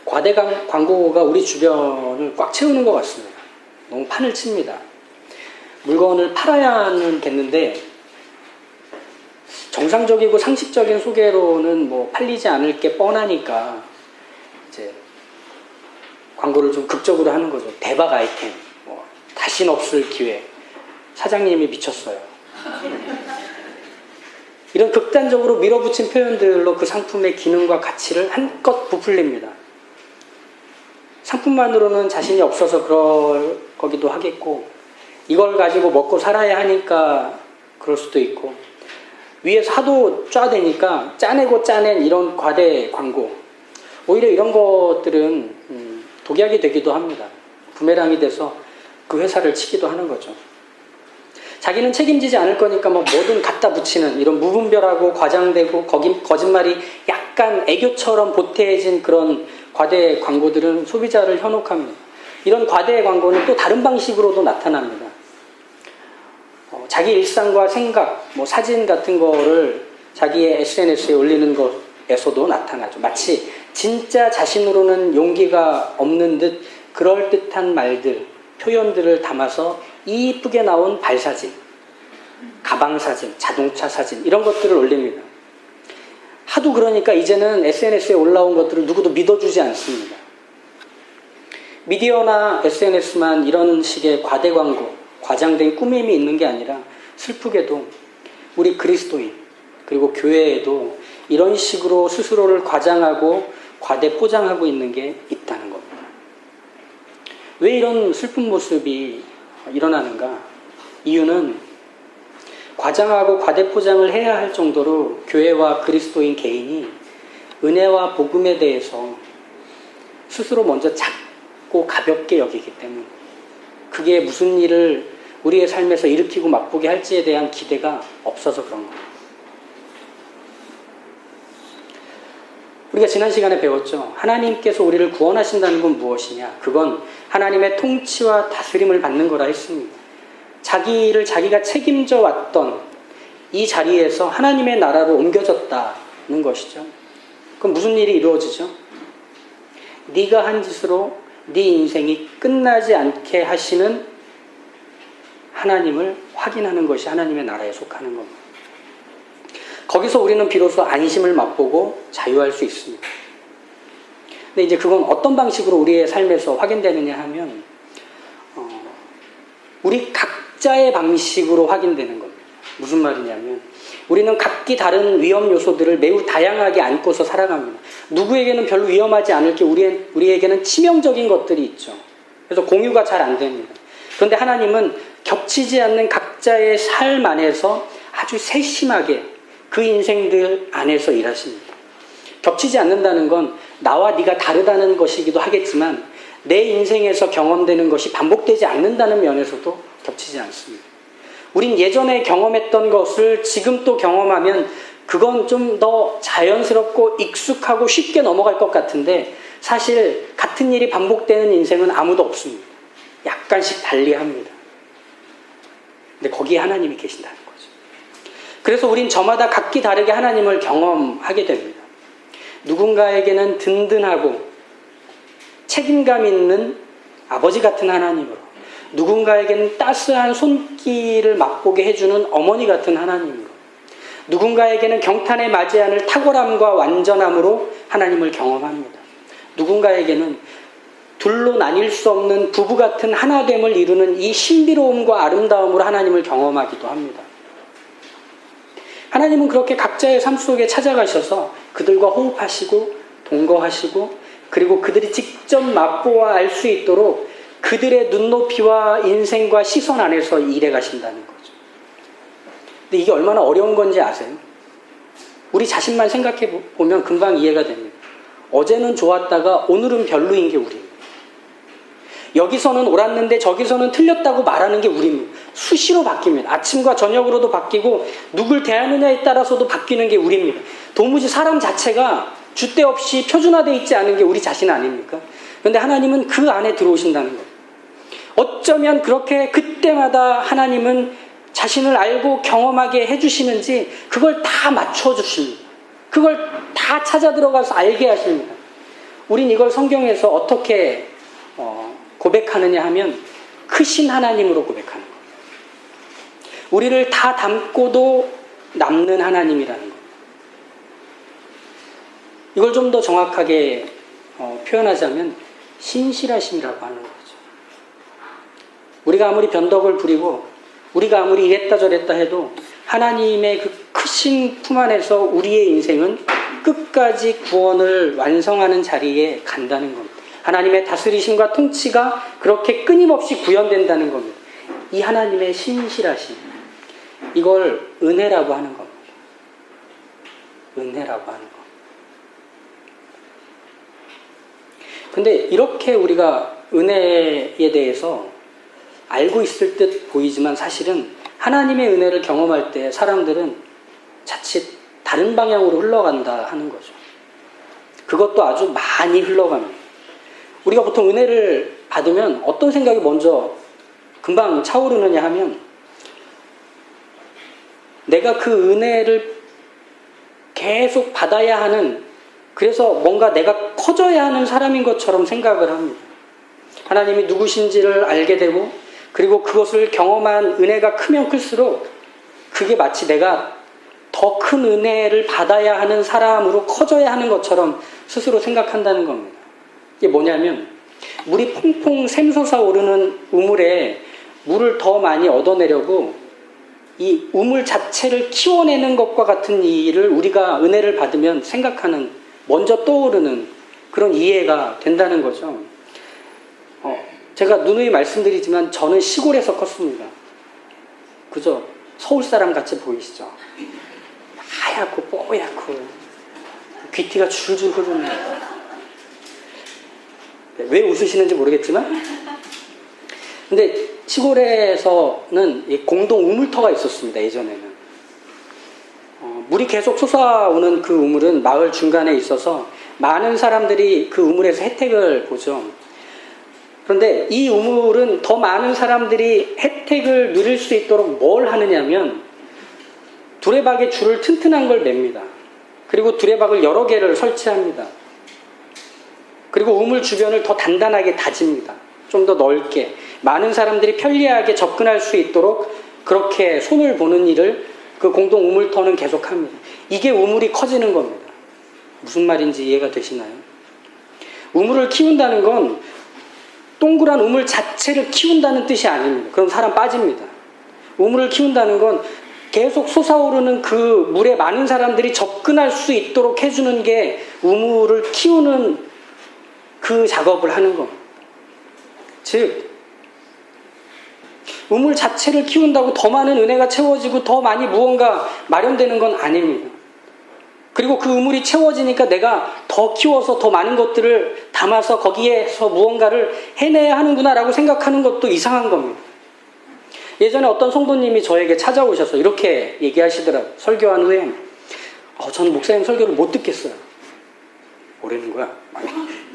과대 광고가 우리 주변을 꽉 채우는 것 같습니다. 너무 판을 칩니다. 물건을 팔아야겠는데 정상적이고 상식적인 소개로는 뭐 팔리지 않을 게 뻔하니까 이제 광고를 좀 극적으로 하는 거죠. 대박 아이템, 뭐 다신 없을 기회, 사장님이 미쳤어요. 이런 극단적으로 밀어붙인 표현들로 그 상품의 기능과 가치를 한껏 부풀립니다. 상품만으로는 자신이 없어서 그럴 거기도 하겠고, 이걸 가지고 먹고 살아야 하니까 그럴 수도 있고, 위에서 하도 짜대니까 짜내고 짜낸 이런 과대 광고, 오히려 이런 것들은 독약이 되기도 합니다. 부메랑이 돼서 그 회사를 치기도 하는 거죠. 자기는 책임지지 않을 거니까 뭐 뭐든 갖다 붙이는 이런 무분별하고 과장되고 거짓말이 약간 애교처럼 보태진 그런 과대 광고들은 소비자를 현혹합니다. 이런 과대 광고는 또 다른 방식으로도 나타납니다. 자기 일상과 생각, 뭐 사진 같은 거를 자기의 SNS에 올리는 것에서도 나타나죠. 마치 진짜 자신으로는 용기가 없는 듯 그럴듯한 말들, 표현들을 담아서 이쁘게 나온 발사진, 가방사진, 자동차 사진 이런 것들을 올립니다. 하도 그러니까 이제는 SNS에 올라온 것들을 누구도 믿어주지 않습니다. 미디어나 SNS만 이런 식의 과대 광고, 과장된 꾸밈이 있는 게 아니라 슬프게도 우리 그리스도인 그리고 교회에도 이런 식으로 스스로를 과장하고 과대 포장하고 있는 게 있다는 겁니다. 왜 이런 슬픈 모습이 일어나는가? 이유는 과장하고 과대 포장을 해야 할 정도로 교회와 그리스도인 개인이 은혜와 복음에 대해서 스스로 먼저 작고 가볍게 여기기 때문에 그게 무슨 일을 우리의 삶에서 일으키고 맛보게 할지에 대한 기대가 없어서 그런 겁니다. 우리가 지난 시간에 배웠죠. 하나님께서 우리를 구원하신다는 건 무엇이냐? 그건 하나님의 통치와 다스림을 받는 거라 했습니다. 자기를 자기가 책임져 왔던 이 자리에서 하나님의 나라로 옮겨졌다는 것이죠. 그럼 무슨 일이 이루어지죠? 네가 한 짓으로 네 인생이 끝나지 않게 하시는 하나님을 확인하는 것이 하나님의 나라에 속하는 겁니다. 거기서 우리는 비로소 안심을 맛보고 자유할 수 있습니다. 근데 이제 그건 어떤 방식으로 우리의 삶에서 확인되느냐 하면 우리 각자의 방식으로 확인되는 겁니다. 무슨 말이냐면 우리는 각기 다른 위험 요소들을 매우 다양하게 안고서 살아갑니다. 누구에게는 별로 위험하지 않을 게 우리에게는 치명적인 것들이 있죠. 그래서 공유가 잘 안 됩니다. 그런데 하나님은 겹치지 않는 각자의 삶 안에서 아주 세심하게 그 인생들 안에서 일하십니다. 겹치지 않는다는 건 나와 네가 다르다는 것이기도 하겠지만 내 인생에서 경험되는 것이 반복되지 않는다는 면에서도 겹치지 않습니다. 우린 예전에 경험했던 것을 지금 또 경험하면 그건 좀 더 자연스럽고 익숙하고 쉽게 넘어갈 것 같은데 사실 같은 일이 반복되는 인생은 아무도 없습니다. 약간씩 달리합니다. 근데 거기에 하나님이 계신다는 거죠. 그래서 우린 저마다 각기 다르게 하나님을 경험하게 됩니다. 누군가에게는 든든하고 책임감 있는 아버지 같은 하나님으로, 누군가에게는 따스한 손길을 맛보게 해주는 어머니 같은 하나님으로, 누군가에게는 경탄에 맞지 않을 탁월함과 완전함으로 하나님을 경험합니다. 누군가에게는 둘로 나뉠 수 없는 부부 같은 하나됨을 이루는 이 신비로움과 아름다움으로 하나님을 경험하기도 합니다. 하나님은 그렇게 각자의 삶 속에 찾아가셔서 그들과 호흡하시고 동거하시고 그리고 그들이 직접 맛보아 알 수 있도록 그들의 눈높이와 인생과 시선 안에서 일해 가신다는 거죠. 근데 이게 얼마나 어려운 건지 아세요? 우리 자신만 생각해 보면 금방 이해가 됩니다. 어제는 좋았다가 오늘은 별로인 게 우리입니다. 여기서는 옳았는데 저기서는 틀렸다고 말하는 게 우리입니다. 수시로 바뀝니다. 아침과 저녁으로도 바뀌고 누굴 대하느냐에 따라서도 바뀌는 게 우리입니다. 도무지 사람 자체가 줏대 없이 표준화되어 있지 않은 게 우리 자신 아닙니까? 그런데 하나님은 그 안에 들어오신다는 거예요. 어쩌면 그렇게 그때마다 하나님은 자신을 알고 경험하게 해주시는지 그걸 다 맞춰주십니다. 그걸 다 찾아 들어가서 알게 하십니다. 우린 이걸 성경에서 어떻게 고백하느냐 하면 크신 하나님으로 고백하는 거예요. 우리를 다 담고도 남는 하나님이라는 거예요. 이걸 좀 더 정확하게 표현하자면 신실하심이라고 하는 거죠. 우리가 아무리 변덕을 부리고 우리가 아무리 이랬다 저랬다 해도 하나님의 그 크신 품 안에서 우리의 인생은 끝까지 구원을 완성하는 자리에 간다는 겁니다. 하나님의 다스리심과 통치가 그렇게 끊임없이 구현된다는 겁니다. 이 하나님의 신실하심, 이걸 은혜라고 하는 겁니다. 은혜라고 하는 것. 근데 이렇게 우리가 은혜에 대해서 알고 있을 듯 보이지만 사실은 하나님의 은혜를 경험할 때 사람들은 자칫 다른 방향으로 흘러간다 하는 거죠. 그것도 아주 많이 흘러갑니다. 우리가 보통 은혜를 받으면 어떤 생각이 먼저 금방 차오르느냐 하면 내가 그 은혜를 계속 받아야 하는, 그래서 뭔가 내가 커져야 하는 사람인 것처럼 생각을 합니다. 하나님이 누구신지를 알게 되고 그리고 그것을 경험한 은혜가 크면 클수록 그게 마치 내가 더 큰 은혜를 받아야 하는 사람으로 커져야 하는 것처럼 스스로 생각한다는 겁니다. 이게 뭐냐면 물이 퐁퐁 샘솟아 오르는 우물에 물을 더 많이 얻어내려고 이 우물 자체를 키워내는 것과 같은 일을 우리가 은혜를 받으면 생각하는, 먼저 떠오르는 그런 이해가 된다는 거죠. 제가 누누이 말씀드리지만 저는 시골에서 컸습니다. 그죠? 서울 사람 같이 보이시죠? 하얗고 뽀얗고 귀티가 줄줄 흐르는. 왜 웃으시는지 모르겠지만 근데 시골에서는 공동 우물터가 있었습니다. 예전에는 물이 계속 솟아오는 그 우물은 마을 중간에 있어서 많은 사람들이 그 우물에서 혜택을 보죠. 그런데 이 우물은 더 많은 사람들이 혜택을 누릴 수 있도록 뭘 하느냐면 두레박에 줄을 튼튼한 걸 맵니다. 그리고 두레박을 여러 개를 설치합니다. 그리고 우물 주변을 더 단단하게 다집니다. 좀 더 넓게 많은 사람들이 편리하게 접근할 수 있도록 그렇게 손을 보는 일을 그 공동 우물터는 계속합니다. 이게 우물이 커지는 겁니다. 무슨 말인지 이해가 되시나요? 우물을 키운다는 건 동그란 우물 자체를 키운다는 뜻이 아닙니다. 그럼 사람 빠집니다. 우물을 키운다는 건 계속 솟아오르는 그 물에 많은 사람들이 접근할 수 있도록 해주는 게 우물을 키우는 그 작업을 하는 겁니다. 즉 우물 자체를 키운다고 더 많은 은혜가 채워지고 더 많이 무언가 마련되는 건 아닙니다. 그리고 그 우물이 채워지니까 내가 더 키워서 더 많은 것들을 담아서 거기에서 무언가를 해내야 하는구나라고 생각하는 것도 이상한 겁니다. 예전에 어떤 성도님이 저에게 찾아오셔서 이렇게 얘기하시더라고요. 설교한 후에 저는 목사님 설교를 못 듣겠어요. 뭐라는 거야?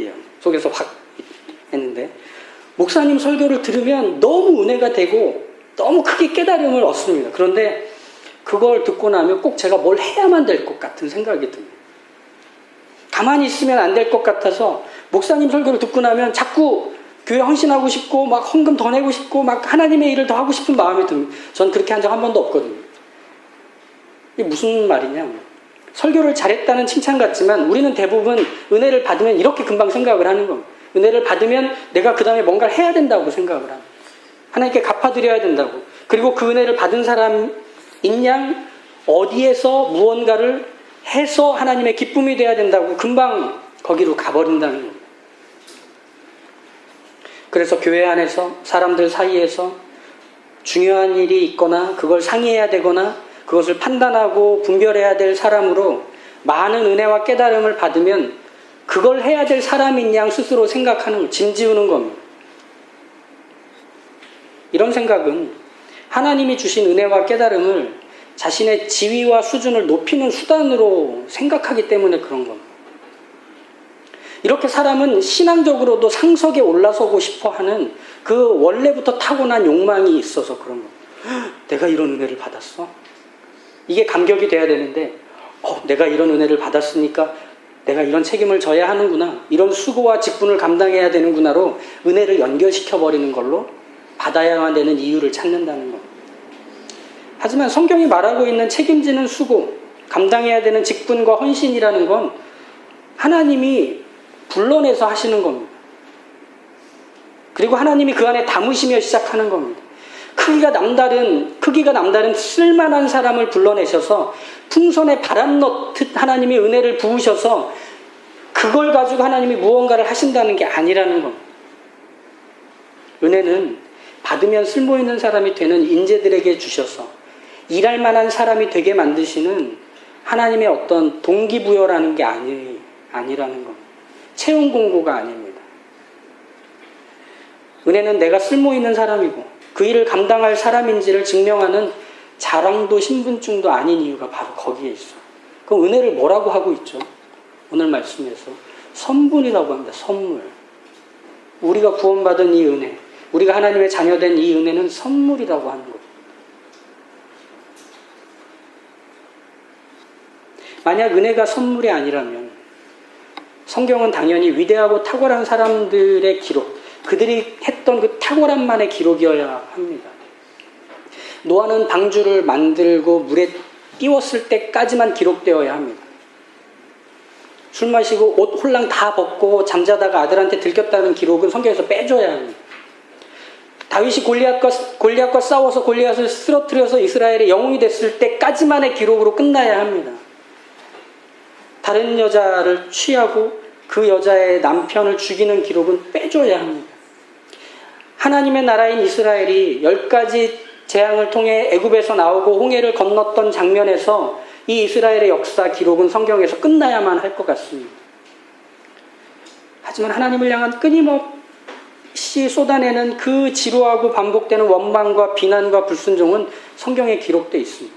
예, 속에서 확 했는데 목사님 설교를 들으면 너무 은혜가 되고 너무 크게 깨달음을 얻습니다. 그런데 그걸 듣고 나면 꼭 제가 뭘 해야만 될 것 같은 생각이 듭니다. 가만히 있으면 안 될 것 같아서 목사님 설교를 듣고 나면 자꾸 교회 헌신하고 싶고 막 헌금 더 내고 싶고 막 하나님의 일을 더 하고 싶은 마음이 듭니다. 전 그렇게 한 적 한 번도 없거든요. 이게 무슨 말이냐? 설교를 잘했다는 칭찬 같지만 우리는 대부분 은혜를 받으면 이렇게 금방 생각을 하는 겁니다. 은혜를 받으면 내가 그 다음에 뭔가를 해야 된다고 생각을 합니다. 하나님께 갚아드려야 된다고. 그리고 그 은혜를 받은 사람인 양 어디에서 무언가를 해서 하나님의 기쁨이 돼야 된다고 금방 거기로 가버린다는 겁니다. 그래서 교회 안에서 사람들 사이에서 중요한 일이 있거나 그걸 상의해야 되거나 그것을 판단하고 분별해야 될 사람으로 많은 은혜와 깨달음을 받으면 그걸 해야 될 사람인 양 스스로 생각하는, 짐지우는 겁니다. 이런 생각은 하나님이 주신 은혜와 깨달음을 자신의 지위와 수준을 높이는 수단으로 생각하기 때문에 그런 겁니다. 이렇게 사람은 신앙적으로도 상석에 올라서고 싶어 하는 그 원래부터 타고난 욕망이 있어서 그런 겁니다. 내가 이런 은혜를 받았어? 이게 감격이 돼야 되는데 내가 이런 은혜를 받았으니까 내가 이런 책임을 져야 하는구나, 이런 수고와 직분을 감당해야 되는구나로 은혜를 연결시켜버리는 걸로 받아야만 되는 이유를 찾는다는 것. 하지만 성경이 말하고 있는 책임지는 수고, 감당해야 되는 직분과 헌신이라는 건 하나님이 불러내서 하시는 겁니다. 그리고 하나님이 그 안에 담으시며 시작하는 겁니다. 크기가 남다른 쓸만한 사람을 불러내셔서 풍선에 바람 넣듯 하나님이 은혜를 부으셔서 그걸 가지고 하나님이 무언가를 하신다는 게 아니라는 겁니다. 은혜는 받으면 쓸모있는 사람이 되는 인재들에게 주셔서 일할 만한 사람이 되게 만드시는 하나님의 어떤 동기부여라는 게 아니라는 겁니다. 채용 공고가 아닙니다. 은혜는 내가 쓸모있는 사람이고 그 일을 감당할 사람인지를 증명하는 자랑도 신분증도 아닌 이유가 바로 거기에 있어요. 그럼 은혜를 뭐라고 하고 있죠? 오늘 말씀에서 선분이라고 합니다. 선물. 우리가 구원받은 이 은혜, 우리가 하나님의 자녀된 이 은혜는 선물이라고 하는 거예요. 만약 은혜가 선물이 아니라면 성경은 당연히 위대하고 탁월한 사람들의 기록, 그들이 했던 그 탁월함만의 기록이어야 합니다. 노아는 방주를 만들고 물에 띄웠을 때까지만 기록되어야 합니다. 술 마시고 옷 홀랑 다 벗고 잠자다가 아들한테 들켰다는 기록은 성경에서 빼줘야 합니다. 다윗이 골리앗과 싸워서 골리앗을 쓰러뜨려서 이스라엘의 영웅이 됐을 때까지만의 기록으로 끝나야 합니다. 다른 여자를 취하고 그 여자의 남편을 죽이는 기록은 빼줘야 합니다. 하나님의 나라인 이스라엘이 10가지 재앙을 통해 애굽에서 나오고 홍해를 건넜던 장면에서 이 이스라엘의 역사 기록은 성경에서 끝나야만 할 것 같습니다. 하지만 하나님을 향한 끊임없이 쏟아내는 그 지루하고 반복되는 원망과 비난과 불순종은 성경에 기록되어 있습니다.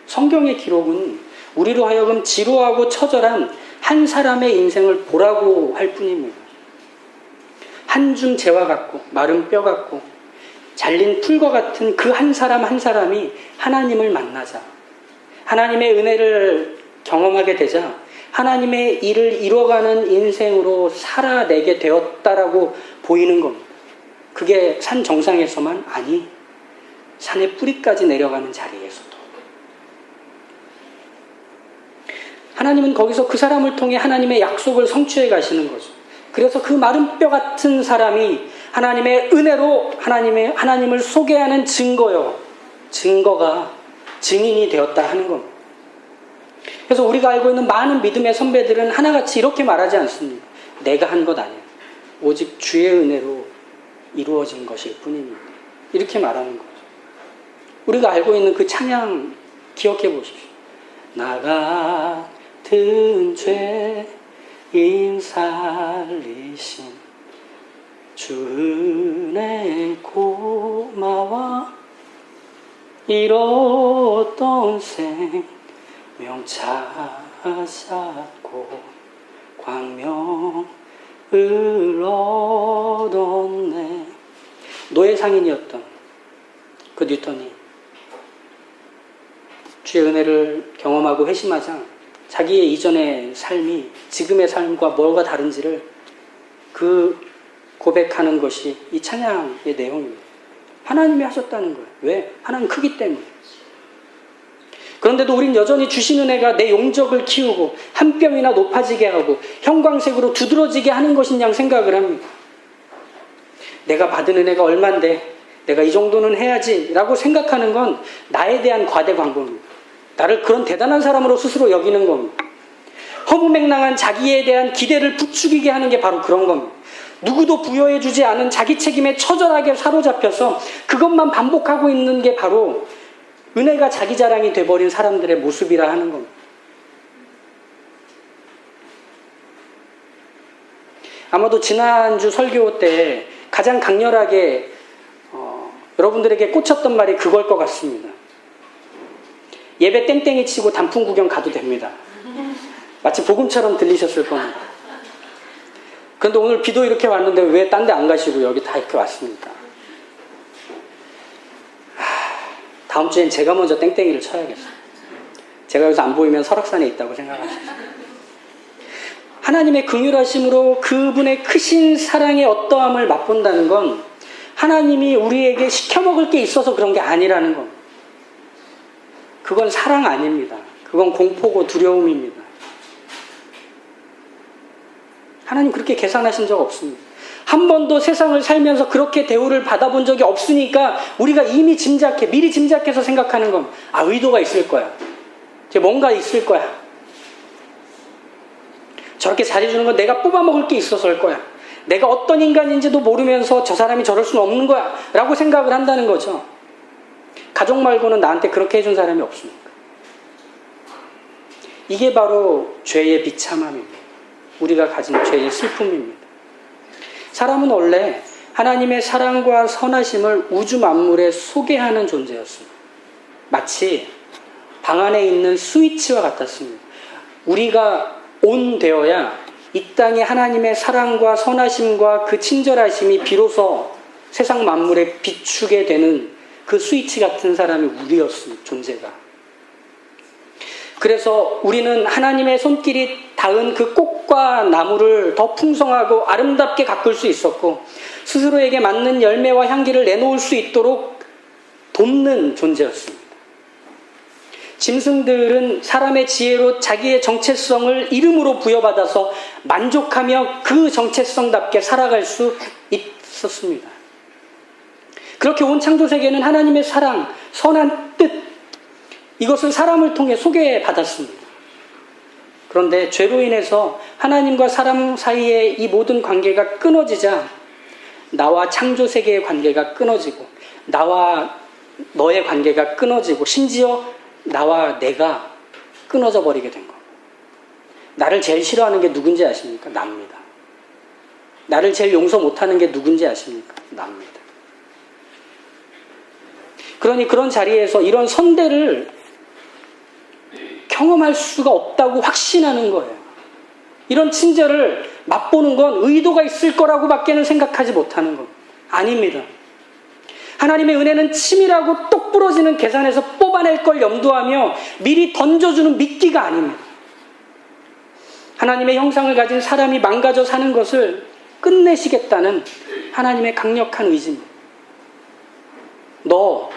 성경의 기록은 우리로 하여금 지루하고 처절한 한 사람의 인생을 보라고 할 뿐입니다. 한 줌 재와 같고 마른 뼈 같고 잘린 풀과 같은 그 한 사람 한 사람이 하나님을 만나자, 하나님의 은혜를 경험하게 되자 하나님의 일을 이뤄가는 인생으로 살아내게 되었다라고 보이는 겁니다. 그게 산 정상에서만 아니, 산의 뿌리까지 내려가는 자리에서도. 하나님은 거기서 그 사람을 통해 하나님의 약속을 성취해 가시는 거죠. 그래서 그 마른 뼈 같은 사람이 하나님의 은혜로 하나님을 소개하는 증거가 증인이 되었다 하는 겁니다. 그래서 우리가 알고 있는 많은 믿음의 선배들은 하나같이 이렇게 말하지 않습니다. 내가 한 것 아니야. 오직 주의 은혜로 이루어진 것일 뿐입니다. 이렇게 말하는 거죠. 우리가 알고 있는 그 찬양 기억해 보십시오. 나 같은 죄인 살리신 주 은혜 고마워, 잃었던 생명 찾았고 광명을 얻었네. 노예 상인이었던 그 뉴턴이 주의 은혜를 경험하고 회심하자 자기의 이전의 삶이 지금의 삶과 뭐가 다른지를 그 고백하는 것이 이 찬양의 내용입니다. 하나님이 하셨다는 거예요. 왜? 하나님 크기 때문에. 그런데도 우린 여전히 주신 은혜가 내 용적을 키우고 한 뼘이나 높아지게 하고 형광색으로 두드러지게 하는 것인 양 생각을 합니다. 내가 받은 은혜가 얼만데 내가 이 정도는 해야지 라고 생각하는 건 나에 대한 과대 광고입니다. 나를 그런 대단한 사람으로 스스로 여기는 겁니다. 허무맹랑한 자기에 대한 기대를 부추기게 하는 게 바로 그런 겁니다. 누구도 부여해주지 않은 자기 책임에 처절하게 사로잡혀서 그것만 반복하고 있는 게 바로 은혜가 자기 자랑이 돼버린 사람들의 모습이라 하는 겁니다. 아마도 지난주 설교 때 가장 강렬하게 여러분들에게 꽂혔던 말이 그걸 것 같습니다. 예배 땡땡이 치고 단풍 구경 가도 됩니다. 마치 복음처럼 들리셨을 겁니다. 그런데 오늘 비도 이렇게 왔는데 왜 딴 데 안 가시고 여기 다 이렇게 왔습니까? 다음 주엔 제가 먼저 땡땡이를 쳐야겠어요. 제가 여기서 안 보이면 설악산에 있다고 생각하십시오. 하나님의 긍휼하심으로 그분의 크신 사랑의 어떠함을 맛본다는 건 하나님이 우리에게 시켜먹을 게 있어서 그런 게 아니라는 겁니다. 그건 사랑 아닙니다. 그건 공포고 두려움입니다. 하나님 그렇게 계산하신 적 없습니다. 한 번도 세상을 살면서 그렇게 대우를 받아본 적이 없으니까 우리가 이미 미리 짐작해서 생각하는 겁니다. 아, 의도가 있을 거야. 뭔가 있을 거야. 저렇게 잘해주는 건 내가 뽑아먹을 게 있어서일 거야. 내가 어떤 인간인지도 모르면서 저 사람이 저럴 수는 없는 거야 라고 생각을 한다는 거죠. 가족 말고는 나한테 그렇게 해준 사람이 없습니다. 이게 바로 죄의 비참함입니다. 우리가 가진 죄의 슬픔입니다. 사람은 원래 하나님의 사랑과 선하심을 우주 만물에 소개하는 존재였습니다. 마치 방 안에 있는 스위치와 같았습니다. 우리가 온 되어야 이 땅에 하나님의 사랑과 선하심과 그 친절하심이 비로소 세상 만물에 비추게 되는 그 스위치 같은 사람이 우리였습니다. 존재가. 그래서 우리는 하나님의 손길이 닿은 그 꽃과 나무를 더 풍성하고 아름답게 가꿀 수 있었고 스스로에게 맞는 열매와 향기를 내놓을 수 있도록 돕는 존재였습니다. 짐승들은 사람의 지혜로 자기의 정체성을 이름으로 부여받아서 만족하며 그 정체성답게 살아갈 수 있었습니다. 그렇게 온 창조세계는 하나님의 사랑, 선한 뜻, 이것을 사람을 통해 소개받았습니다. 그런데 죄로 인해서 하나님과 사람 사이의 이 모든 관계가 끊어지자 나와 창조세계의 관계가 끊어지고 나와 너의 관계가 끊어지고 심지어 나와 내가 끊어져 버리게 된 겁니다. 나를 제일 싫어하는 게 누군지 아십니까? 납니다. 나를 제일 용서 못하는 게 누군지 아십니까? 납니다. 그러니 그런 자리에서 이런 선대를 경험할 수가 없다고 확신하는 거예요. 이런 친절을 맛보는 건 의도가 있을 거라고 밖에는 생각하지 못하는 겁니다. 아닙니다. 하나님의 은혜는 치밀하고 똑 부러지는 계산에서 뽑아낼 걸 염두하며 미리 던져주는 미끼가 아닙니다. 하나님의 형상을 가진 사람이 망가져 사는 것을 끝내시겠다는 하나님의 강력한 의지입니다. 너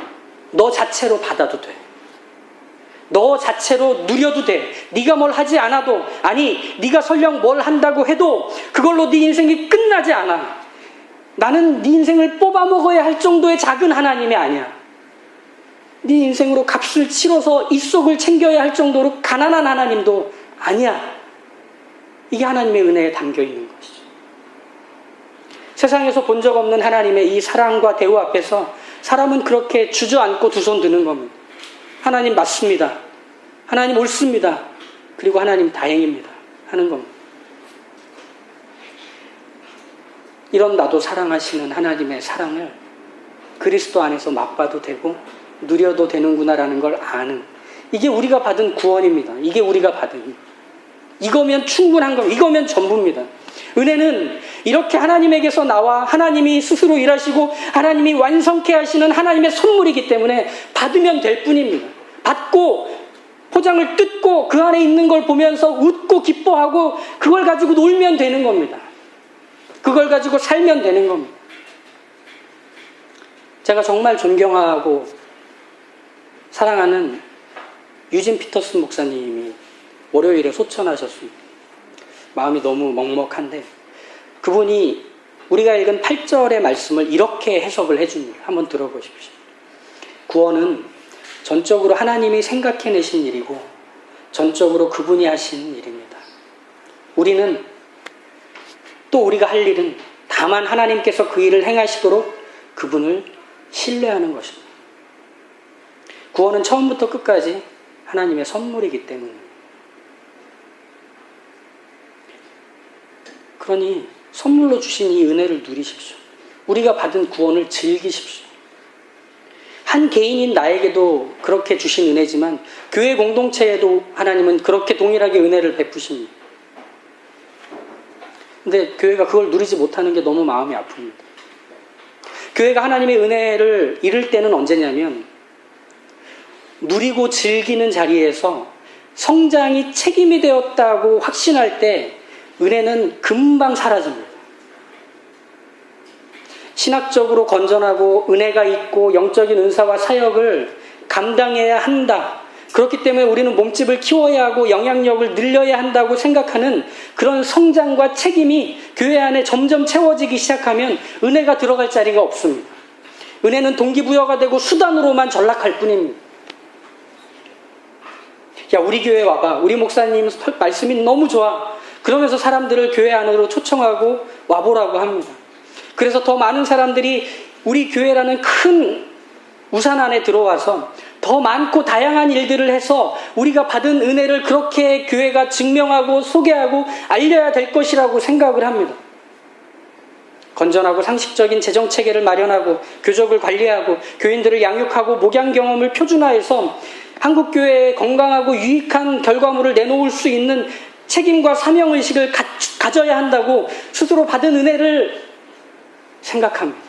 자체로 받아도 돼. 너 자체로 누려도 돼. 네가 뭘 하지 않아도, 아니 네가 설령 뭘 한다고 해도 그걸로 네 인생이 끝나지 않아. 나는 네 인생을 뽑아먹어야 할 정도의 작은 하나님이 아니야. 네 인생으로 값을 치러서 입속을 챙겨야 할 정도로 가난한 하나님도 아니야. 이게 하나님의 은혜에 담겨있는 것이죠. 세상에서 본 적 없는 하나님의 이 사랑과 대우 앞에서 사람은 그렇게 주저앉고 두 손 드는 겁니다. 하나님 맞습니다. 하나님 옳습니다. 그리고 하나님 다행입니다. 하는 겁니다. 이런 나도 사랑하시는 하나님의 사랑을 그리스도 안에서 맛봐도 되고 누려도 되는구나라는 걸 아는, 이게 우리가 받은 구원입니다. 이게 우리가 받은, 이거면 충분한 겁니다. 이거면 전부입니다. 은혜는 이렇게 하나님에게서 나와 하나님이 스스로 일하시고 하나님이 완성케 하시는 하나님의 선물이기 때문에 받으면 될 뿐입니다. 받고 포장을 뜯고 그 안에 있는 걸 보면서 웃고 기뻐하고 그걸 가지고 놀면 되는 겁니다. 그걸 가지고 살면 되는 겁니다. 제가 정말 존경하고 사랑하는 유진 피터슨 목사님이 월요일에 소천하셨습니다. 마음이 너무 먹먹한데 그분이 우리가 읽은 8절의 말씀을 이렇게 해석을 해줍니다. 한번 들어보십시오. 구원은 전적으로 하나님이 생각해내신 일이고 전적으로 그분이 하신 일입니다. 우리는 또 우리가 할 일은 다만 하나님께서 그 일을 행하시도록 그분을 신뢰하는 것입니다. 구원은 처음부터 끝까지 하나님의 선물이기 때문입니다. 그러니 선물로 주신 이 은혜를 누리십시오. 우리가 받은 구원을 즐기십시오. 한 개인인 나에게도 그렇게 주신 은혜지만 교회 공동체에도 하나님은 그렇게 동일하게 은혜를 베푸십니다. 근데 교회가 그걸 누리지 못하는 게 너무 마음이 아픕니다. 교회가 하나님의 은혜를 잃을 때는 언제냐면 누리고 즐기는 자리에서 성장이 책임이 되었다고 확신할 때 은혜는 금방 사라집니다. 신학적으로 건전하고 은혜가 있고 영적인 은사와 사역을 감당해야 한다. 그렇기 때문에 우리는 몸집을 키워야 하고 영향력을 늘려야 한다고 생각하는 그런 성장과 책임이 교회 안에 점점 채워지기 시작하면 은혜가 들어갈 자리가 없습니다. 은혜는 동기부여가 되고 수단으로만 전락할 뿐입니다. 야, 우리 교회 와봐. 우리 목사님 말씀이 너무 좋아. 그러면서 사람들을 교회 안으로 초청하고 와보라고 합니다. 그래서 더 많은 사람들이 우리 교회라는 큰 우산 안에 들어와서 더 많고 다양한 일들을 해서 우리가 받은 은혜를 그렇게 교회가 증명하고 소개하고 알려야 될 것이라고 생각을 합니다. 건전하고 상식적인 재정체계를 마련하고 교적을 관리하고 교인들을 양육하고 목양 경험을 표준화해서 한국교회에 건강하고 유익한 결과물을 내놓을 수 있는 책임과 사명의식을 가져야 한다고 스스로 받은 은혜를 생각합니다.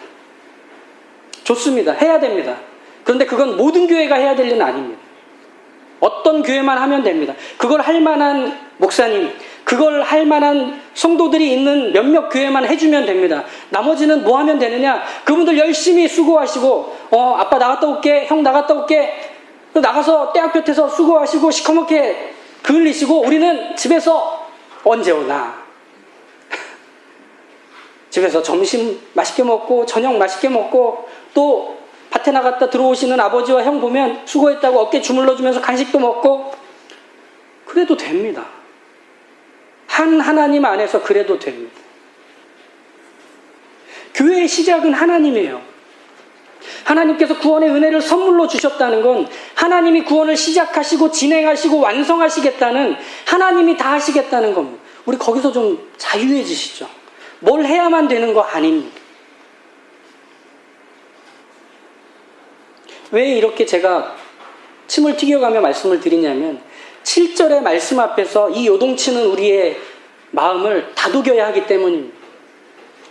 좋습니다. 해야 됩니다. 그런데 그건 모든 교회가 해야 될 일은 아닙니다. 어떤 교회만 하면 됩니다. 그걸 할 만한 목사님, 그걸 할 만한 성도들이 있는 몇몇 교회만 해주면 됩니다. 나머지는 뭐 하면 되느냐? 그분들 열심히 수고하시고 아빠 나갔다 올게, 형 나갔다 올게, 나가서 떼학볕에서 수고하시고 시커멓게 그을리시고 우리는 집에서 언제 오나? 집에서 점심 맛있게 먹고 저녁 맛있게 먹고 또 밭에 나갔다 들어오시는 아버지와 형 보면 수고했다고 어깨 주물러주면서 간식도 먹고 그래도 됩니다. 하나님 안에서 그래도 됩니다. 교회의 시작은 하나님이에요. 하나님께서 구원의 은혜를 선물로 주셨다는 건 하나님이 구원을 시작하시고 진행하시고 완성하시겠다는, 하나님이 다 하시겠다는 겁니다. 우리 거기서 좀 자유해지시죠. 뭘 해야만 되는 거 아닙니다. 왜 이렇게 제가 침을 튀겨가며 말씀을 드리냐면 7절의 말씀 앞에서 이 요동치는 우리의 마음을 다독여야 하기 때문입니다.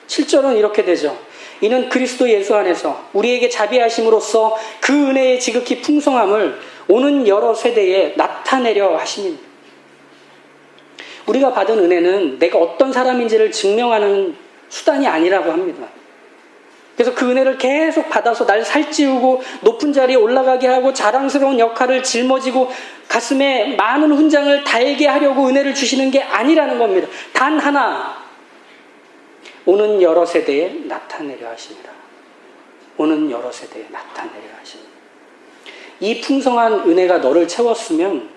7절은 이렇게 되죠. 이는 그리스도 예수 안에서 우리에게 자비하심으로써 그 은혜의 지극히 풍성함을 오는 여러 세대에 나타내려 하심입니다. 우리가 받은 은혜는 내가 어떤 사람인지를 증명하는 수단이 아니라고 합니다. 그래서 그 은혜를 계속 받아서 날 살찌우고 높은 자리에 올라가게 하고 자랑스러운 역할을 짊어지고 가슴에 많은 훈장을 달게 하려고 은혜를 주시는 게 아니라는 겁니다. 단 하나, 오는 여러 세대에 나타내려 하십니다. 오는 여러 세대에 나타내려 하십니다. 이 풍성한 은혜가 너를 채웠으면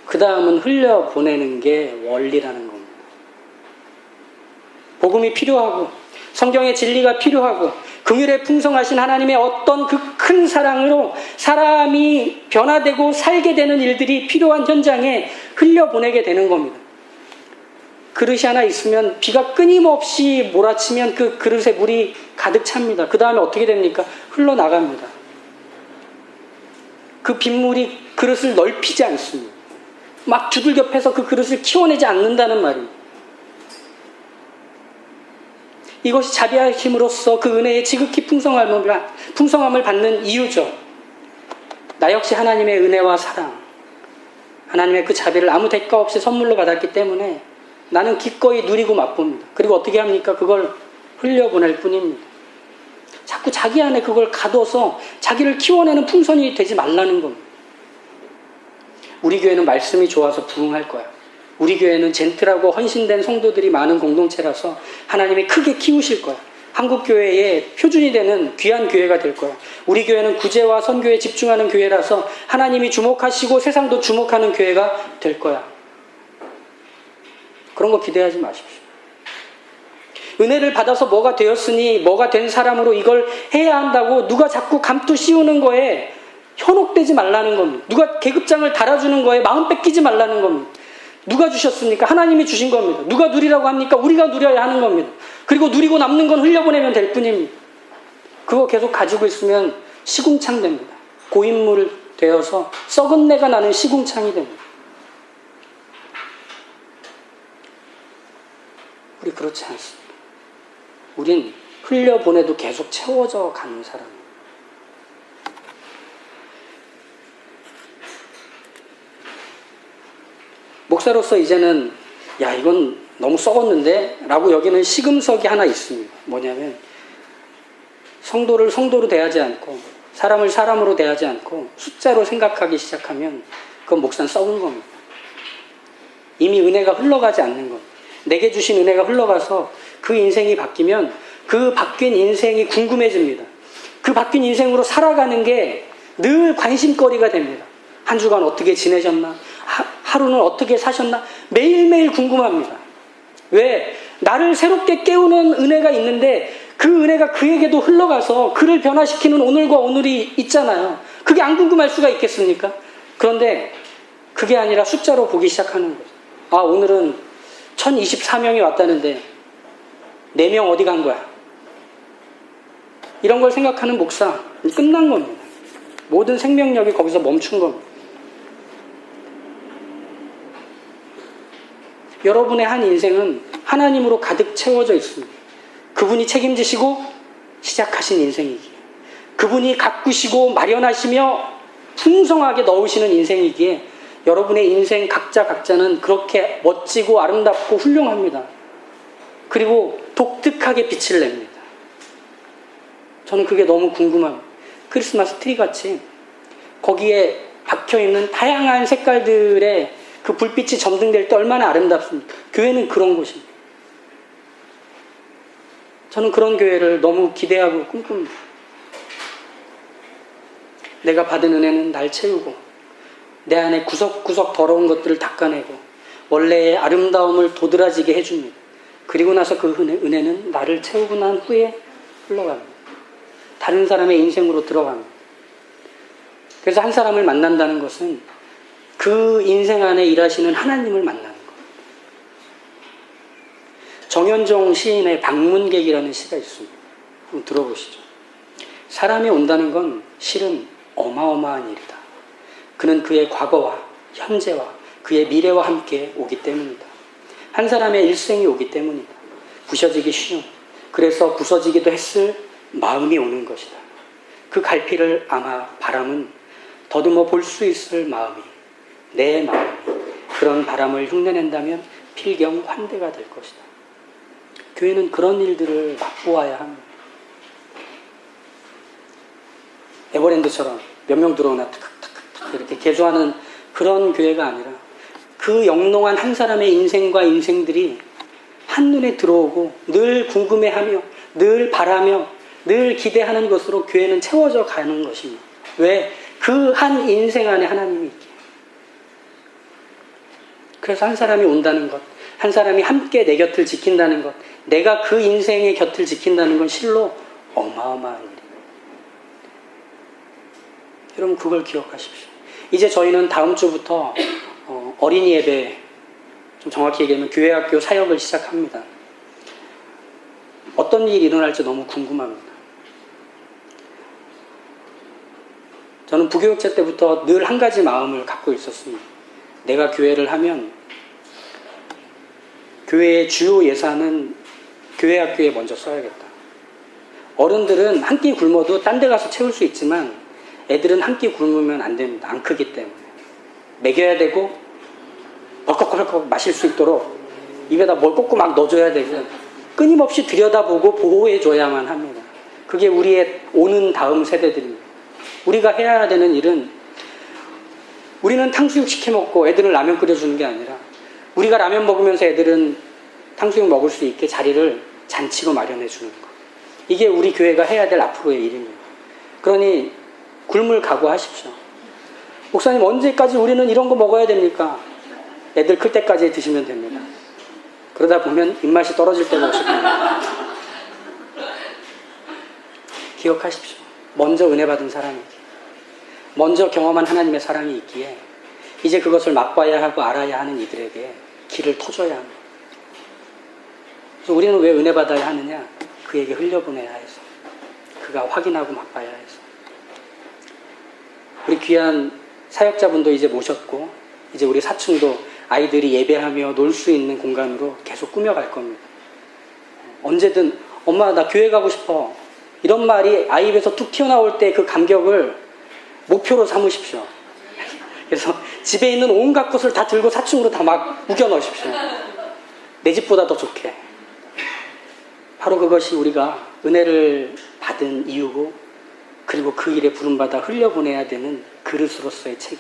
그 다음은 흘려보내는 게 원리라는 겁니다. 복음이 필요하고 성경의 진리가 필요하고 긍휼에 풍성하신 하나님의 어떤 그 큰 사랑으로 사람이 변화되고 살게 되는 일들이 필요한 현장에 흘려보내게 되는 겁니다. 그릇이 하나 있으면 비가 끊임없이 몰아치면 그 그릇에 물이 가득 찹니다. 그 다음에 어떻게 됩니까? 흘러나갑니다. 그 빗물이 그릇을 넓히지 않습니다. 막 두들겨 패서 그 그릇을 키워내지 않는다는 말입니다. 이것이 자비하심으로써 그 은혜의 지극히 풍성함을 받는 이유죠. 나 역시 하나님의 은혜와 사랑, 하나님의 그 자비를 아무 대가 없이 선물로 받았기 때문에 나는 기꺼이 누리고 맛봅니다. 그리고 어떻게 합니까? 그걸 흘려보낼 뿐입니다. 자꾸 자기 안에 그걸 가둬서 자기를 키워내는 풍선이 되지 말라는 겁니다. 우리 교회는 말씀이 좋아서 부흥할 거야. 우리 교회는 젠틀하고 헌신된 성도들이 많은 공동체라서 하나님이 크게 키우실 거야. 한국교회의 표준이 되는 귀한 교회가 될 거야. 우리 교회는 구제와 선교에 집중하는 교회라서 하나님이 주목하시고 세상도 주목하는 교회가 될 거야. 그런 거 기대하지 마십시오. 은혜를 받아서 뭐가 되었으니 뭐가 된 사람으로 이걸 해야 한다고 누가 자꾸 감투 씌우는 거에 현혹되지 말라는 겁니다. 누가 계급장을 달아주는 거에 마음 뺏기지 말라는 겁니다. 누가 주셨습니까? 하나님이 주신 겁니다. 누가 누리라고 합니까? 우리가 누려야 하는 겁니다. 그리고 누리고 남는 건 흘려보내면 될 뿐입니다. 그거 계속 가지고 있으면 시궁창 됩니다. 고인물 되어서 썩은 내가 나는 시궁창이 됩니다. 우리 그렇지 않습니다. 우린 흘려보내도 계속 채워져 가는 사람입니다. 목사로서 이제는 야 이건 너무 썩었는데 라고 여기는 시금석이 하나 있습니다. 뭐냐면 성도를 성도로 대하지 않고 사람을 사람으로 대하지 않고 숫자로 생각하기 시작하면 그건 목사는 썩은 겁니다. 이미 은혜가 흘러가지 않는 겁니다. 내게 주신 은혜가 흘러가서 그 인생이 바뀌면 그 바뀐 인생이 궁금해집니다. 그 바뀐 인생으로 살아가는 게 늘 관심거리가 됩니다. 한 주간 어떻게 지내셨나? 하루는 어떻게 사셨나? 매일매일 궁금합니다. 왜? 나를 새롭게 깨우는 은혜가 있는데 그 은혜가 그에게도 흘러가서 그를 변화시키는 오늘과 오늘이 있잖아요. 그게 안 궁금할 수가 있겠습니까? 그런데 그게 아니라 숫자로 보기 시작하는 거죠. 아, 오늘은 1024명이 왔다는데 4명 어디 간 거야? 이런 걸 생각하는 목사, 끝난 겁니다. 모든 생명력이 거기서 멈춘 겁니다. 여러분의 한 인생은 하나님으로 가득 채워져 있습니다. 그분이 책임지시고 시작하신 인생이기에, 그분이 가꾸시고 마련하시며 풍성하게 넣으시는 인생이기에 여러분의 인생 각자는 그렇게 멋지고 아름답고 훌륭합니다. 그리고 독특하게 빛을 냅니다. 저는 그게 너무 궁금합니다. 크리스마스 트리같이 거기에 박혀있는 다양한 색깔들의 그 불빛이 점등될 때 얼마나 아름답습니까? 교회는 그런 곳입니다. 저는 그런 교회를 너무 기대하고 꿈꿉니다. 내가 받은 은혜는 날 채우고 내 안에 구석구석 더러운 것들을 닦아내고 원래의 아름다움을 도드라지게 해줍니다. 그리고 나서 그 은혜는 나를 채우고 난 후에 흘러갑니다. 다른 사람의 인생으로 들어갑니다. 그래서 한 사람을 만난다는 것은 그 인생 안에 일하시는 하나님을 만나는 거예요. 정현종 시인의 방문객이라는 시가 있습니다. 한번 들어보시죠. 사람이 온다는 건 실은 어마어마한 일이다. 그는 그의 과거와 현재와 그의 미래와 함께 오기 때문이다. 한 사람의 일생이 오기 때문이다. 부서지기 쉬운, 그래서 부서지기도 했을 마음이 오는 것이다. 그 갈피를 아마 바람은 더듬어 볼 수 있을 마음이, 내 마음이 그런 바람을 흉내낸다면 필경 환대가 될 것이다. 교회는 그런 일들을 맛보아야 합니다. 에버랜드처럼 몇 명 들어오나 탁탁탁 이렇게 개조하는 그런 교회가 아니라 그 영롱한 한 사람의 인생과 인생들이 한눈에 들어오고 늘 궁금해하며 늘 바라며 늘 기대하는 것으로 교회는 채워져 가는 것입니다. 왜? 그 한 인생 안에 하나님이 있기에. 그래서 한 사람이 온다는 것, 한 사람이 함께 내 곁을 지킨다는 것, 내가 그 인생의 곁을 지킨다는 건 실로 어마어마한 일입니다. 여러분 그걸 기억하십시오. 이제 저희는 다음 주부터 어린이 예배, 좀 정확히 얘기하면 교회학교 사역을 시작합니다. 어떤 일이 일어날지 너무 궁금합니다. 저는 부교육제 때부터 늘 한 가지 마음을 갖고 있었습니다. 내가 교회를 하면 교회의 주요 예산은 교회학교에 먼저 써야겠다. 어른들은 한 끼 굶어도 딴 데 가서 채울 수 있지만 애들은 한 끼 굶으면 안 됩니다. 안 크기 때문에. 먹여야 되고 벌컥벌컥 마실 수 있도록 입에다 뭘 꽂고 막 넣어줘야 되고 끊임없이 들여다보고 보호해줘야만 합니다. 그게 우리의 오는 다음 세대들입니다. 우리가 해야 되는 일은 우리는 탕수육 시켜 먹고 애들은 라면 끓여주는 게 아니라 우리가 라면 먹으면서 애들은 탕수육 먹을 수 있게 자리를 잔치로 마련해 주는 것. 이게 우리 교회가 해야 될 앞으로의 일입니다. 그러니 굶을 각오하십시오. 목사님 언제까지 우리는 이런 거 먹어야 됩니까? 애들 클 때까지 드시면 됩니다. 그러다 보면 입맛이 떨어질 때가 오실 겁니다. 기억하십시오. 먼저 은혜 받은 사람이 있기에, 먼저 경험한 하나님의 사랑이 있기에 이제 그것을 맛봐야 하고 알아야 하는 이들에게 길을 터줘야 합니다. 그래서 우리는 왜 은혜 받아야 하느냐? 그에게 흘려보내야 해서, 그가 확인하고 맛봐야 해서. 우리 귀한 사역자분도 이제 모셨고 이제 우리 사층도 아이들이 예배하며 놀 수 있는 공간으로 계속 꾸며갈 겁니다. 언제든 엄마 나 교회 가고 싶어 이런 말이 아이 입에서 툭 튀어나올 때 그 감격을 목표로 삼으십시오. 그래서 집에 있는 온갖 것을 다 들고 4층으로 다 막 우겨 넣으십시오. 내 집보다 더 좋게. 바로 그것이 우리가 은혜를 받은 이유고, 그리고 그 일에 부름받아 흘려보내야 되는 그릇으로서의 책임.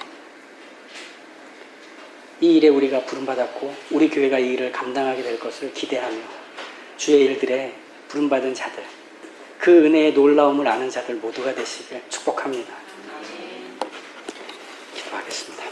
이 일에 우리가 부름받았고 우리 교회가 이 일을 감당하게 될 것을 기대하며 주의 일들에 부름받은 자들, 그 은혜의 놀라움을 아는 자들 모두가 되시길 축복합니다. 기도하겠습니다.